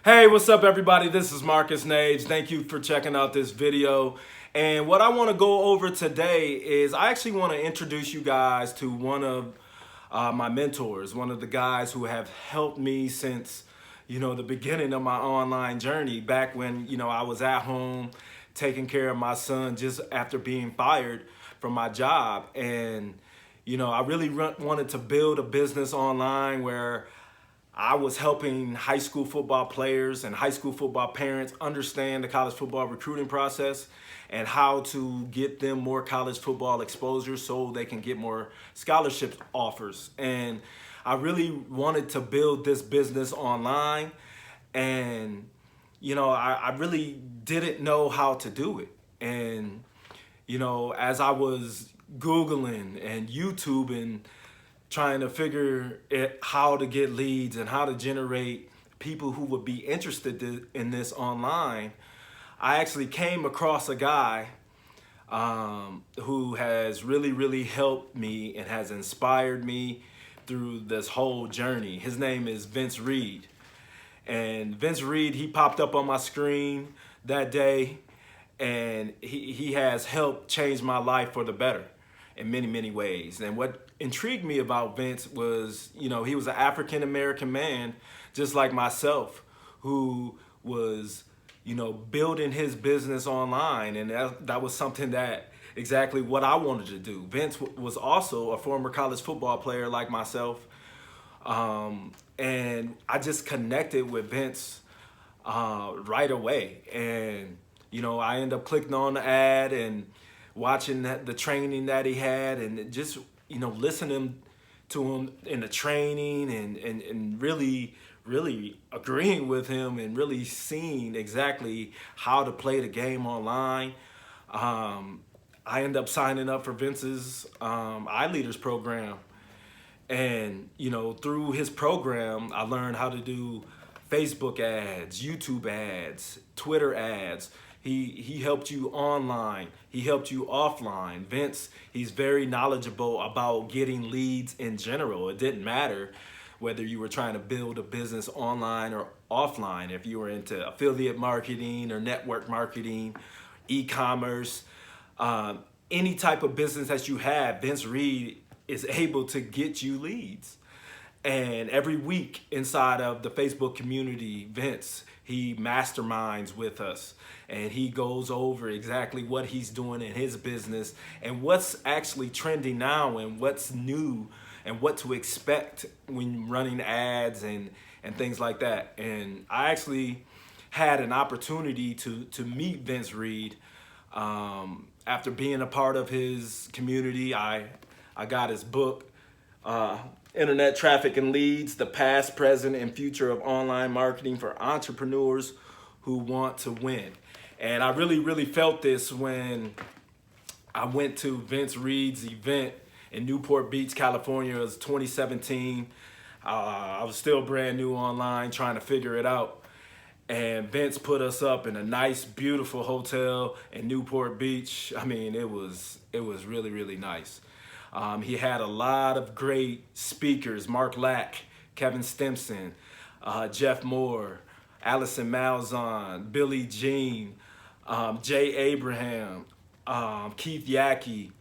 Hey, what's up, everybody? This is Marcus Nage. Thank you for checking out this video. And what I want to go over today is I actually want to introduce you guys to one of my mentors, one of the guys who have helped me since, the beginning of my online journey, back when, I was at home taking care of my son just after being fired from my job. And, I really wanted to build a business online where I was helping high school football players and high school football parents understand the college football recruiting process and how to get them more college football exposure so they can get more scholarship offers. And I really wanted to build this business online, and I really didn't know how to do it. And as I was Googling and YouTubing, trying to figure how to get leads and how to generate people who would be interested in this online, I actually came across a guy who has really helped me and has inspired me through this whole journey. His name is Vince Reed. And Vince Reed, he popped up on my screen that day, and he has helped change my life for the better in many ways. And what intrigued me about Vince was, he was an African American man, just like myself, who was, building his business online. And that was something that exactly what I wanted to do. Vince was also a former college football player like myself. And I just connected with Vince right away. And, I ended up clicking on the ad and watching the training that he had, and just listening to him in the training, and really agreeing with him and really seeing exactly how to play the game online. I ended up signing up for Vince's iLeaders program, and through his program I learned how to do Facebook ads, YouTube ads, Twitter ads. He helped you online. He helped you offline. Vince, he's very knowledgeable about getting leads in general. It didn't matter whether you were trying to build a business online or offline, if you were into affiliate marketing or network marketing, e-commerce, any type of business that you have, Vince Reed is able to get you leads. And every week inside of the Facebook community, Vince, he masterminds with us, and he goes over exactly what he's doing in his business and what's actually trending now and what's new and what to expect when running ads and things like that. And I actually had an opportunity to meet Vince Reed. After being a part of his community, I got his book, Internet Traffic and Leads, the Past, Present, and Future of Online Marketing for Entrepreneurs Who Want to Win. And I really felt this when I went to Vince Reed's event in Newport Beach, California. It was 2017. I was still brand new online, trying to figure it out. And Vince put us up in a nice, beautiful hotel in Newport Beach. I mean, it was really nice. He had a lot of great speakers: Mark Lack, Kevin Stimson, Jeff Moore, Allison Malzahn, Billy Jean, Jay Abraham, Keith Yackey.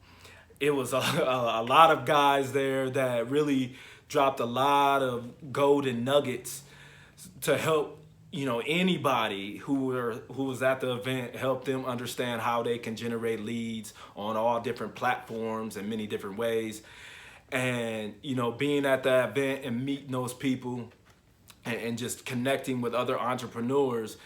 It was a lot of guys there that really dropped a lot of golden nuggets to help anybody who was at the event, help them understand how they can generate leads on all different platforms in many different ways. And being at that event and meeting those people, and just connecting with other entrepreneurs,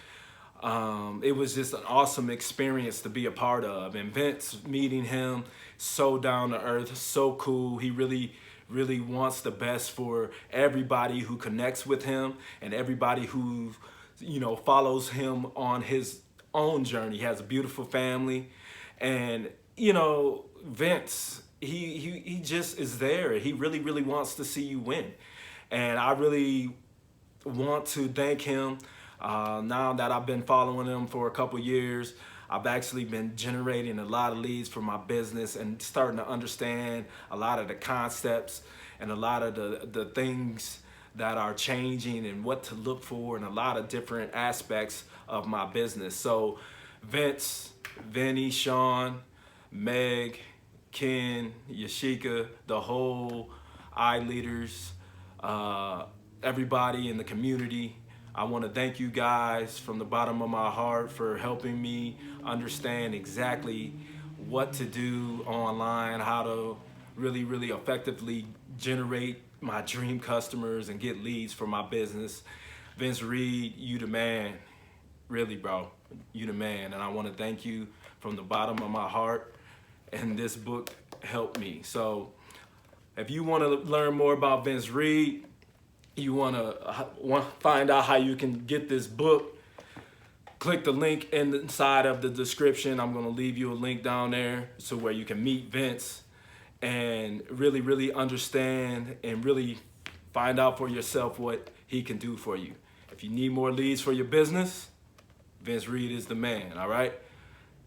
it was just an awesome experience to be a part of. And Vince, meeting him, so down to earth, so cool. He really wants the best for everybody who connects with him and everybody who follows him on his own journey. He has a beautiful family, and Vince, he just is there. He really wants to see you win, and I really want to thank him. Now that I've been following him for a couple years, I've actually been generating a lot of leads for my business and starting to understand a lot of the concepts and a lot of the things that are changing and what to look for in a lot of different aspects of my business. So Vince, Vinny, Sean, Meg, Ken, Yashika, the whole iLeaders, everybody in the community, I want to thank you guys from the bottom of my heart for helping me understand exactly what to do online, how to really, really effectively generate my dream customers and get leads for my business. Vince Reed, you the man. Really, bro, you the man. And I want to thank you from the bottom of my heart. And this book helped me. So if you want to learn more about Vince Reed, you want to find out how you can get this book, click the link inside of the description. I'm going to leave you a link down there so where you can meet Vince and really, really understand and really find out for yourself what he can do for you. If you need more leads for your business, Vince Reed is the man, all right?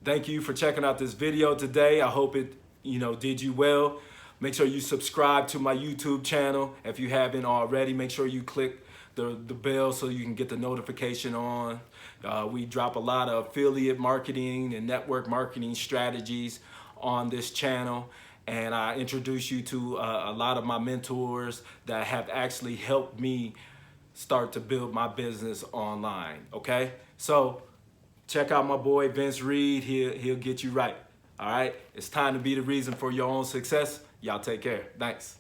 Thank you for checking out this video today. I hope it, did you well. Make sure you subscribe to my YouTube channel. If you haven't already, make sure you click the bell so you can get the notification on. We drop a lot of affiliate marketing and network marketing strategies on this channel. And I introduce you to a lot of my mentors that have actually helped me start to build my business online, okay? So check out my boy Vince Reed. He'll get you right, all right? It's time to be the reason for your own success. Y'all take care. Thanks.